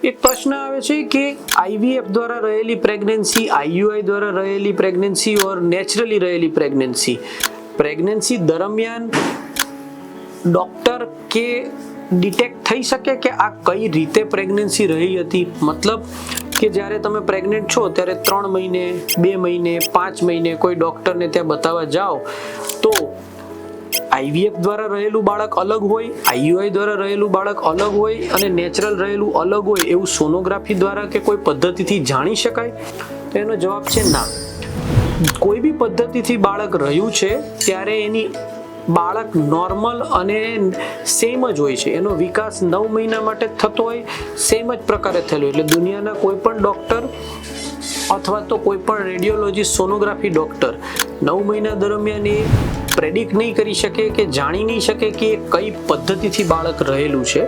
એક પ્રશ્ન આવે છે કે આઈવીએફ દ્વારા રહેલી પ્રેગ્નન્સી, આઈયુઆઈ દ્વારા રહેલી પ્રેગ્નન્સી ઓર નેચરલી રહેલી પ્રેગ્નન્સી દરમિયાન ડોક્ટર કે ડિટેક્ટ થઈ શકે કે આ કઈ રીતે પ્રેગ્નન્સી રહી હતી? મતલબ કે જ્યારે તમે પ્રેગ્નન્ટ છો ત્યારે 3 મહિને, 2 મહિને, 5 મહિને કોઈ ડોક્ટરને ત્યાં બતાવવા જાઓ તો આઈવીએફ દ્વારા રહેલું બાળક અલગ હોય, આઈયુઆઈ દ્વારા રહેલું બાળક અલગ હોય અને નેચરલ રહેલું અલગ હોય એવું સોનોગ્રાફી દ્વારા કે કોઈ પદ્ધતિથી જાણી શકાય? તો એનો જવાબ છે ના. કોઈ બી પદ્ધતિથી બાળક રહ્યું છે ત્યારે એની બાળક નોર્મલ અને સેમ જ હોય છે. એનો વિકાસ 9 મહિના માટે થતો હોય, સેમ જ પ્રકારે થયેલો. એટલે દુનિયાના કોઈ પણ ડોક્ટર અથવા તો કોઈ પણ રેડિયોલોજીસ્ટ, સોનોગ્રાફી ડોક્ટર 9 મહિના દરમિયાન એ પ્રેડિક્ટ નહીં કરી શકે કે જાણી નહીં શકે કે કઈ પદ્ધતિથી બાળક રહેલું છે.